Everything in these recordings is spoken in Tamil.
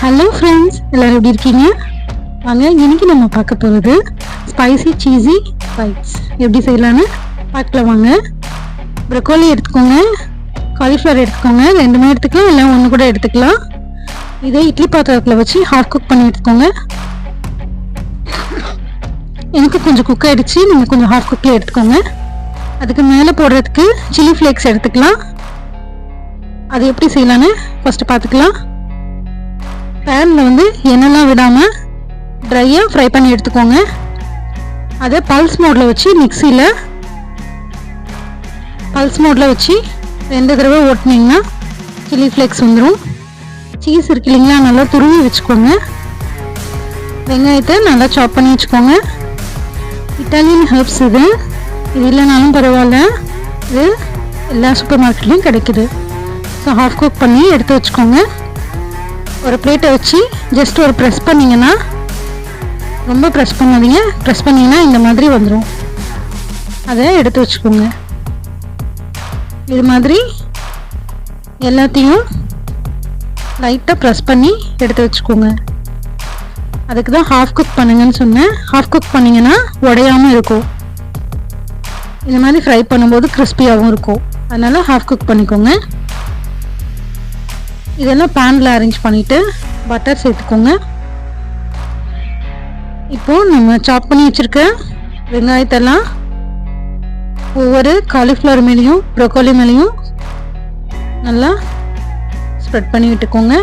ஹலோ ஃப்ரெண்ட்ஸ், எல்லோரும் எப்படி இருக்கீங்க? வாங்க, இன்னைக்கு நம்ம பார்க்க போகிறது ஸ்பைசி சீஸி பைட்ஸ் எப்படி செய்யலான்னு பார்க்கலாம். வாங்க, ப்ரொக்கோலி எடுத்துக்கோங்க, காலிஃப்ளவர் எடுத்துக்கோங்க, ரெண்டுமே எடுத்துக்கலாம், இல்லை ஒன்று கூட எடுத்துக்கலாம். இதை இட்லி பாத்திரத்தில் வச்சு ஹாட் குக் பண்ணி எடுத்துக்கோங்க. எனக்கு கொஞ்சம் குக் ஆகிடுச்சு, நீங்கள் கொஞ்சம் ஹாட் குக்கில் எடுத்துக்கோங்க. அதுக்கு மேலே போடுறதுக்கு சில்லி ஃப்ளேக்ஸ் எடுத்துக்கலாம். அது எப்படி செய்யலான்னு ஃபஸ்ட்டு பார்த்துக்கலாம். பேனில் வந்து எண்ணெய்லாம் விடாமல் ட்ரையாக ஃப்ரை பண்ணி எடுத்துக்கோங்க. அதை பல்ஸ் மோடில் வச்சு பல்ஸ் மோடில் வச்சு 2 தடவை ஓட்டினீங்கன்னா சில்லி ஃப்ளேக்ஸ் வந்துடும். சீஸ் இருக்கு இல்லைங்களா, நல்லா துருவி வச்சுக்கோங்க. வெங்காயத்தை நல்லா சாப் பண்ணி வச்சுக்கோங்க. இட்டாலியன் ஹெர்ப்ஸ் இது இல்லைனாலும் பரவாயில்ல, இது எல்லா சூப்பர் மார்க்கெட்லேயும் கிடைக்குது. ஸோ ஹாஃப் குக் பண்ணி எடுத்து வச்சுக்கோங்க. ஒரு பிளேட்டை வச்சு ஜஸ்ட் ஒரு ப்ரெஸ் பண்ணிங்கன்னா, ரொம்ப ப்ரெஸ் பண்ணாதீங்க, ப்ரெஸ் பண்ணிங்கன்னா இந்த மாதிரி வந்துடும். அதை எடுத்து வச்சுக்கோங்க. இது மாதிரி எல்லாத்தையும் லைட்டாக ப்ரெஸ் பண்ணி எடுத்து வச்சுக்கோங்க. அதுக்கு தான் ஹாஃப் குக் பண்ணுங்கன்னு சொன்னேன். ஹாஃப் குக் பண்ணிங்கன்னா உடையாமல் இருக்கும். இந்த மாதிரி ஃப்ரை பண்ணும்போது கிறிஸ்பியாகவும் இருக்கும். அதனால் ஹாஃப் குக் பண்ணிக்கோங்க. இதெல்லாம் பேனில் அரேஞ்ச் பண்ணிவிட்டு பட்டர் சேர்த்துக்கோங்க. இப்போது நம்ம சாப் பண்ணி வச்சுருக்க வெங்காயத்தெல்லாம் ஒவ்வொரு காலிஃப்ளவர் மேலேயும் ப்ரொக்கோலி மேலேயும் நல்லா ஸ்ப்ரெட் பண்ணி விட்டுக்கோங்க.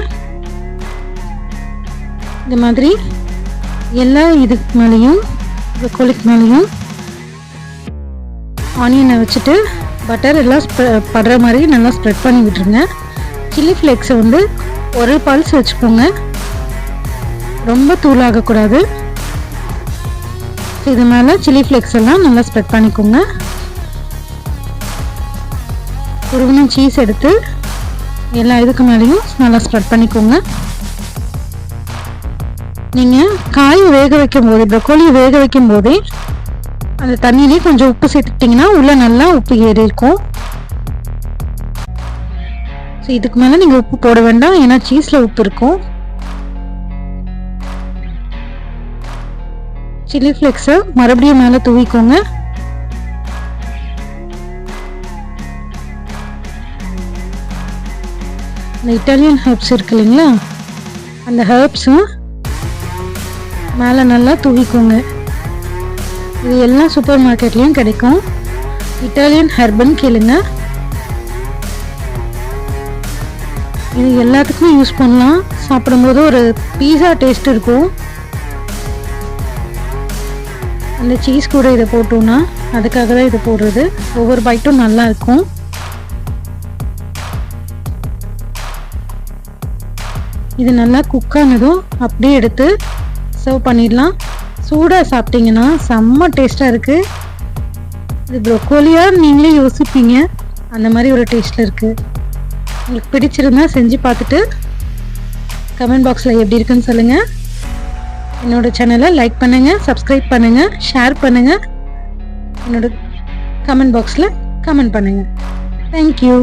இந்த மாதிரி எல்லா இதுக்கு மேலேயும் ப்ரொக்கோலிக்கு மேலேயும் ஆனியனை வச்சுட்டு பட்டர் எல்லாம் படுற மாதிரி நல்லா ஸ்ப்ரெட் பண்ணி விட்டுருங்க. சில்லி ஃப்ளேக்ஸை வந்து ஒரு பல்ஸ் வச்சுக்கோங்க, ரொம்ப தூளாகக்கூடாது. இது மேலே சில்லி ஃப்ளேக்ஸ் எல்லாம் நல்லா ஸ்ப்ரெட் பண்ணிக்கோங்க. துருவின சீஸ் எடுத்து எல்லா இதுக்கு மேலேயும் நல்லா ஸ்ப்ரெட் பண்ணிக்கோங்க. நீங்கள் காய் வேக வைக்கும் போதே, ப்ரொக்கோலியை வேக வைக்கும் போதே அந்த தண்ணியிலே கொஞ்சம் உப்பு சேர்த்துக்கிட்டிங்கன்னா உள்ளே நல்லா உப்பு ஏறி இருக்கும். ஸோ இதுக்கு மேலே நீங்கள் உப்பு போட வேண்டாம், ஏன்னா சீஸில் உப்பு இருக்கும். சில்லி ஃப்ளேக்ஸை மறுபடியும் மேலே தூவிக்கோங்க. இந்த இட்டாலியன் ஹெர்ப்ஸ் இருக்கு இல்லைங்களா, அந்த ஹெர்ப்ஸும் மேலே நல்லா தூவிக்கோங்க. இது எல்லா சூப்பர் மார்க்கெட்லேயும் கிடைக்கும். இட்டாலியன் ஹெர்பன் கேளுங்க. இது எல்லாத்துக்குமே யூஸ் பண்ணலாம். சாப்பிடும்போது ஒரு பீஸா டேஸ்ட் இருக்கும். அந்த சீஸ் கூட இதை போட்டோன்னா, அதுக்காக தான் இதை போடுறது. ஒவ்வொரு பைட்டும் நல்லா இருக்கும். இது நல்லா குக் ஆனதும் அப்படியே எடுத்து சர்வ் பண்ணிடலாம். சூடாக சாப்பிட்டிங்கன்னா செம்ம டேஸ்ட்டாக இருக்குது. இது ப்ரொக்கோலியாக நீங்களே யோசிப்பீங்க, அந்த மாதிரி ஒரு டேஸ்ட்டில் இருக்குது. உங்களுக்கு பிடிச்சிருந்தா செஞ்சு பார்த்துட்டு கமெண்ட் பாக்ஸில் எப்படி இருக்குன்னு சொல்லுங்கள். என்னோடய சேனலை லைக் பண்ணுங்கள், சப்ஸ்கிரைப் பண்ணுங்கள், ஷேர் பண்ணுங்கள். என்னோடய கமெண்ட் பாக்ஸில் கமெண்ட் பண்ணுங்கள். தேங்க்யூ.